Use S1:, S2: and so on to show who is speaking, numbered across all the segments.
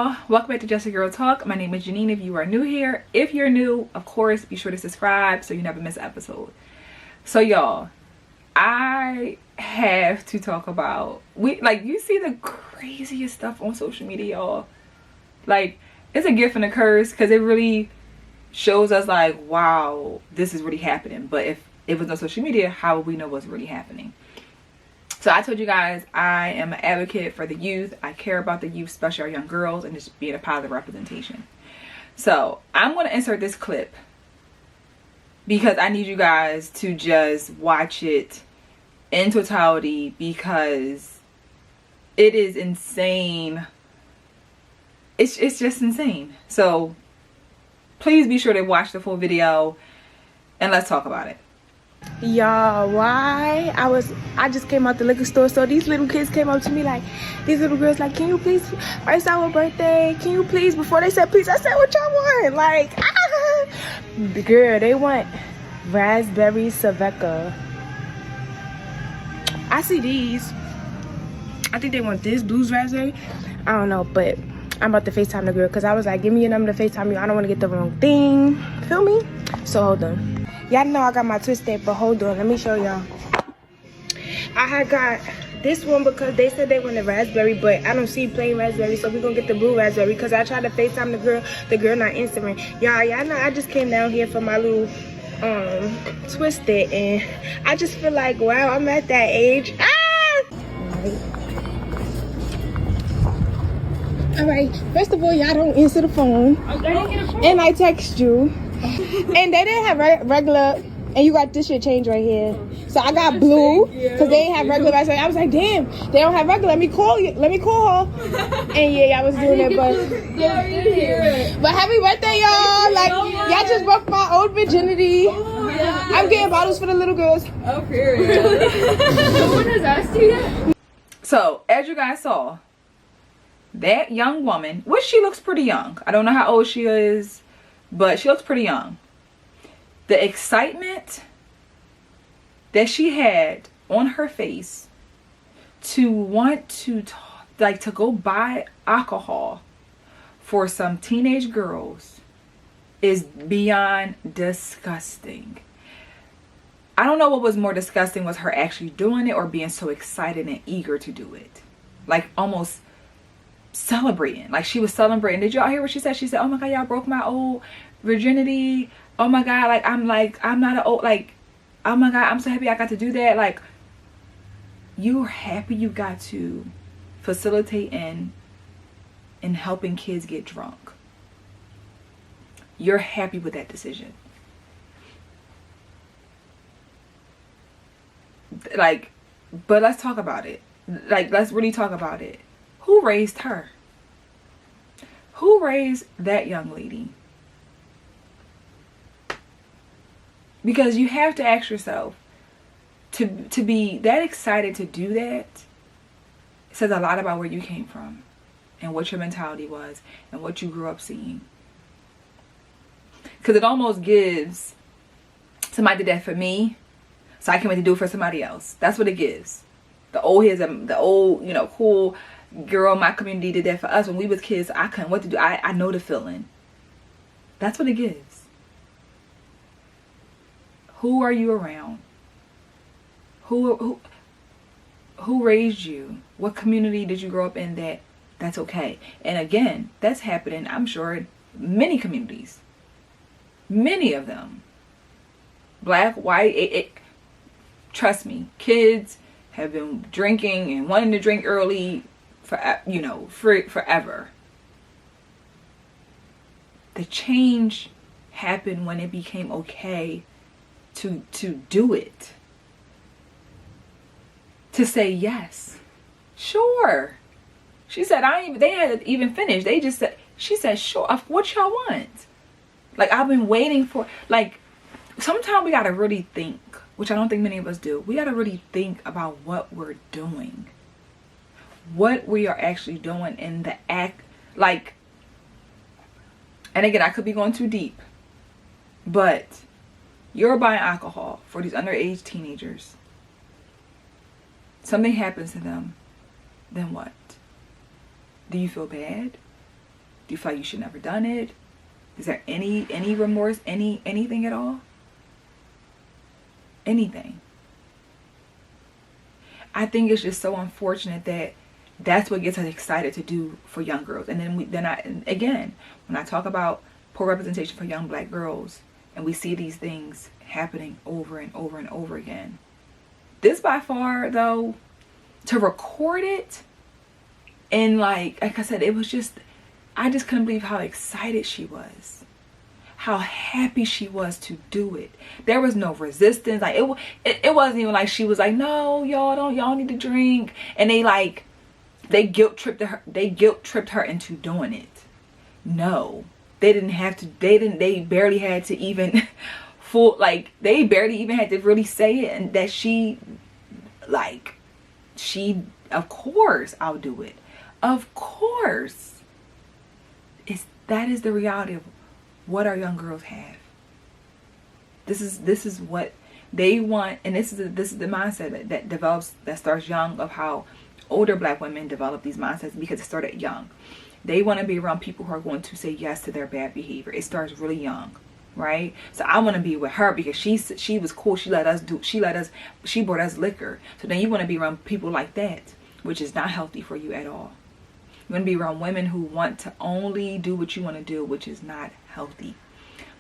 S1: y'all, welcome back to Just a Girl Talk. My name is Janine if you are new here. If you're new, of course, be sure to subscribe so you never miss an episode. So y'all, I have to talk about, you see the craziest stuff on social media, y'all. Like, it's a gift and a curse because it really shows us like, wow, this is really happening. But if it was on social media, how would we know what's really happening? So I told you guys I am an advocate for the youth. I care about the youth, especially our young girls, and just being a positive representation. So I'm going to insert this clip because I need you guys to just watch it in totality because it is insane. It's just insane. So please be sure to watch the full video and let's talk about it.
S2: Y'all, why I just came out the liquor store, so these little kids came up to me like, these little girls like, can you please, it's our birthday, can you please, before they said please, I said, what y'all want? Like, the girl, they want raspberry Saveca. I see these, I think they want this blues raspberry, I don't know, but I'm about to FaceTime the girl because I was like, give me your number to FaceTime you, I don't want to get the wrong thing, feel me? So hold on. Y'all know I got my twisted, but hold on, let me show y'all. I had got this one because they said they wanted raspberry, but I don't see plain raspberry, so we're gonna get the blue raspberry because I tried to FaceTime the girl not answering. Y'all know I just came down here for my little twisted, and I just feel like, wow, I'm at that age. All right, first of all, y'all don't answer the phone, and I text you. And they didn't have regular, and you got this shit changed right here. So I got blue because they didn't have regular. I was like, damn, they don't have regular. Let me call you. Let me call her. And yeah, I was doing it, but happy birthday, y'all! Like y'all just broke my old virginity. I'm getting bottles for the little girls.
S3: Oh, period. No one has asked you yet.
S1: So as you guys saw, that young woman, which she looks pretty young. I don't know how old she is, but she looks pretty young. The excitement that she had on her face to want to to go buy alcohol for some teenage girls is beyond disgusting. I don't know what was more disgusting, was her actually doing it or being so excited and eager to do it. Like almost celebrating. Like she was celebrating. Did y'all hear what she said? She said, oh my god, y'all broke my old virginity. Oh my god, I'm not an old, like, oh my god, I'm so happy I got to do that. Like, you're happy you got to facilitate in helping kids get drunk. You're happy with that decision. Like, but let's talk about it. Like, let's really talk about it. Who raised her? Who raised that young lady? Because you have to ask yourself, to be that excited to do that says a lot about where you came from and what your mentality was and what you grew up seeing. Because it almost gives, somebody did that for me, so I can't wait to do it for somebody else. That's what it gives. The old heads, the old, cool girl in my community did that for us when we was kids. I couldn't what to do. I know the feeling. That's what it gives. Who are you around? Who raised you? What community did you grow up in that's okay? And again, that's happening, I'm sure, in many communities. Many of them. Black, white, trust me, kids have been drinking and wanting to drink early forever. The change happened when it became okay to do it. To say yes. Sure. She said, they hadn't even finished. They just said, she said, sure, what y'all want? Like, I've been waiting for, like, sometimes we gotta really think, which I don't think many of us do. We gotta really think about what we're doing. What we are actually doing in the act, like, and again, I could be going too deep, but you're buying alcohol for these underage teenagers. Something happens to them, then what? Do you feel bad? Do you feel like you should never done it? Is there any remorse, anything at all? Anything? I think it's just so unfortunate that that's what gets us excited to do for young girls. And then again, when I talk about poor representation for young black girls, and we see these things happening over and over and over again. This by far, though, to record it, and like I said, it was just, I just couldn't believe how excited she was, how happy she was to do it. There was no resistance. Like it wasn't even like she was like, no, y'all need to drink, and they guilt tripped her into doing it. No, they didn't have to. They barely had to even they barely even had to really say it, and that she, of course I'll do it. Of course. That is the reality of what our young girls have. This is what they want, and this is the mindset that starts young, of how older black women develop these mindsets, because it started young. They want to be around people who are going to say yes to their bad behavior. It starts really young, right? So I want to be with her because she was cool. She bought us liquor. So then you want to be around people like that, which is not healthy for you at all. You want to be around women who want to only do what you want to do, which is not healthy.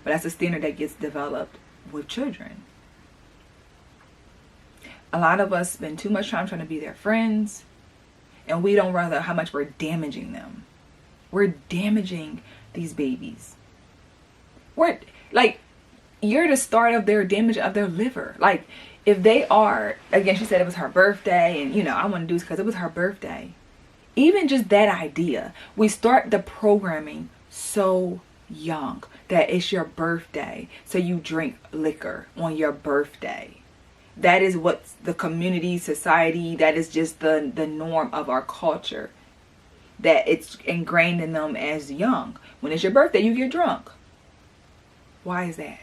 S1: But that's a standard that gets developed with children. A lot of us spend too much time trying to be their friends, and we don't realize how much we're damaging them. We're damaging these babies. You're the start of their damage of their liver. Like, if they are, again, she said it was her birthday, and I want to do this because it was her birthday. Even just that idea, we start the programming so young that it's your birthday, so you drink liquor on your birthday. That is what the community, society, that is just the norm of our culture. That it's ingrained in them as young. When it's your birthday, you get drunk. Why is that?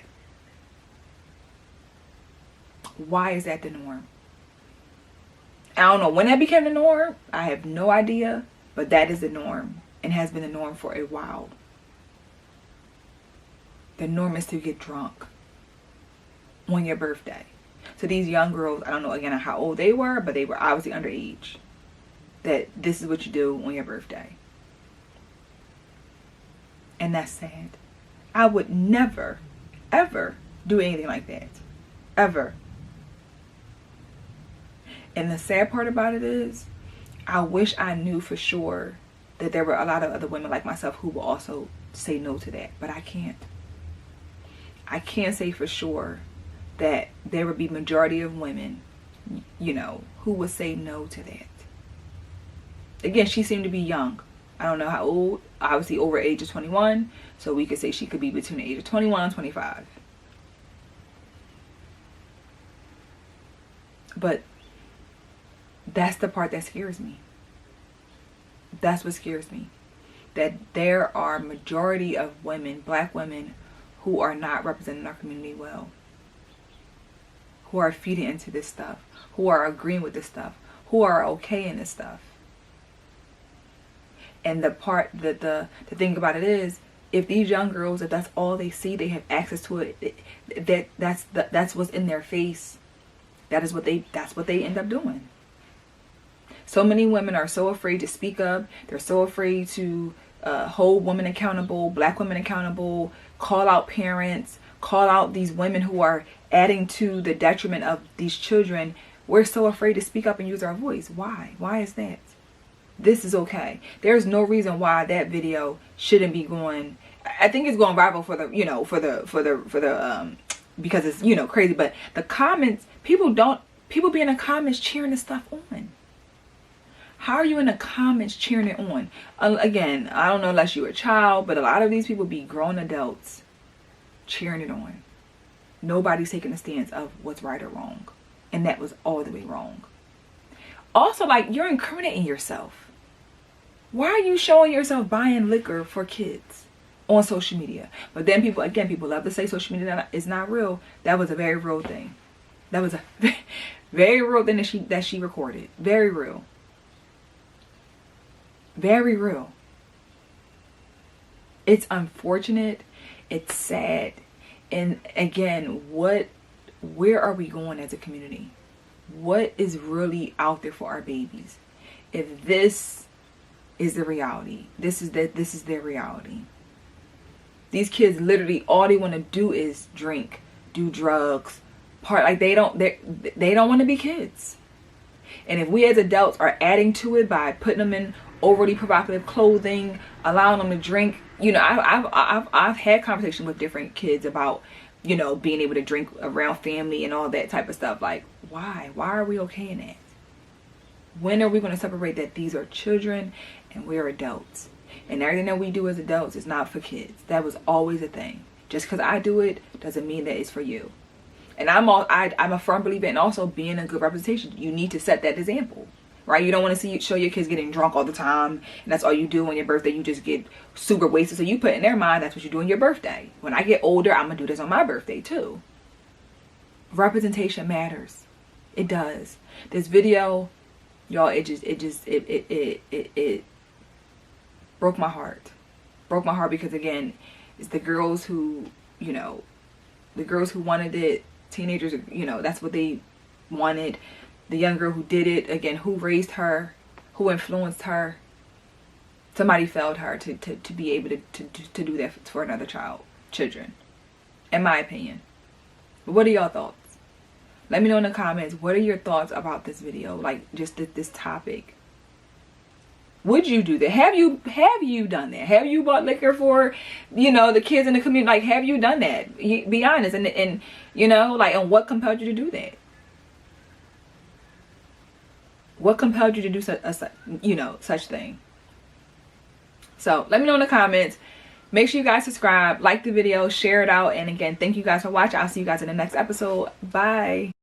S1: Why is that the norm? I don't know when that became the norm. I have no idea. But that is the norm, and has been the norm for a while. The norm is to get drunk on your birthday. So these young girls, I don't know again how old they were, but they were obviously underage. That this is what you do on your birthday. And that's sad. I would never, ever do anything like that. Ever. And the sad part about it is, I wish I knew for sure that there were a lot of other women like myself who will also say no to that. But I can't. I can't say for sure that there would be majority of women, who would say no to that. Again, she seemed to be young. I don't know how old. Obviously over age of 21. So we could say she could be between the age of 21 and 25. But that's the part that scares me. That's what scares me. That there are majority of women, black women, who are not representing our community well. Who are feeding into this stuff. Who are agreeing with this stuff. Who are okay in this stuff. And the thing about it is, if these young girls, if that's all they see, they have access to it, that's what's in their face. That's what they end up doing. So many women are so afraid to speak up. They're so afraid to hold women accountable, black women accountable, call out parents, call out these women who are adding to the detriment of these children. We're so afraid to speak up and use our voice. Why? Why is that? This is okay. There's no reason why that video shouldn't be going. I think it's going viral for the because it's crazy. But the comments, people be in the comments cheering this stuff on. How are you in the comments cheering it on? Again, I don't know unless you're a child, but a lot of these people be grown adults cheering it on. Nobody's taking a stance of what's right or wrong, and that was all the way wrong. Also, you're incriminating yourself. Why are you showing yourself buying liquor for kids on social media? But then people love to say social media is not real. That was a very real thing. That was a very real thing that she recorded. Very real. Very real. It's unfortunate. It's sad. And again, where are we going as a community? What is really out there for our babies? If this is the reality, this is their reality. These kids literally, all they want to do is drink, do drugs, like they don't want to be kids. And if we as adults are adding to it by putting them in overly provocative clothing, allowing them to drink, you know, I've had conversations with different kids about, you know, being able to drink around family and all that type of stuff. Like, why are we okay in that? When are we going to separate that these are children and we're adults, and everything that we do as adults is not for kids? That was always a thing. Just because I do it doesn't mean that it's for you. And I'm a firm believer in also being a good representation. You need to set that example, right? You don't want to show your kids getting drunk all the time, and that's all you do on your birthday. You just get super wasted. So you put in their mind that's what you do on your birthday. When I get older, I'm gonna do this on my birthday too. Representation matters. It does. This video, y'all, it broke my heart. Broke my heart because, again, it's the girls who, you know, the girls who wanted it, teenagers, you know, that's what they wanted. The young girl who did it, again, who raised her, who influenced her. Somebody failed her to be able to do that for another children, in my opinion. What are y'all thoughts? Let me know in the comments. What are your thoughts about this video? Like, just this topic. Would you do that? Have you done that? Have you bought liquor for, you know, the kids in the community? Like, have you done that? Be honest. And you know, like, and what compelled you to do that? What compelled you to do such thing? So let me know in the comments. Make sure you guys subscribe, like the video, share it out, and again, thank you guys for watching. I'll see you guys in the next episode. Bye.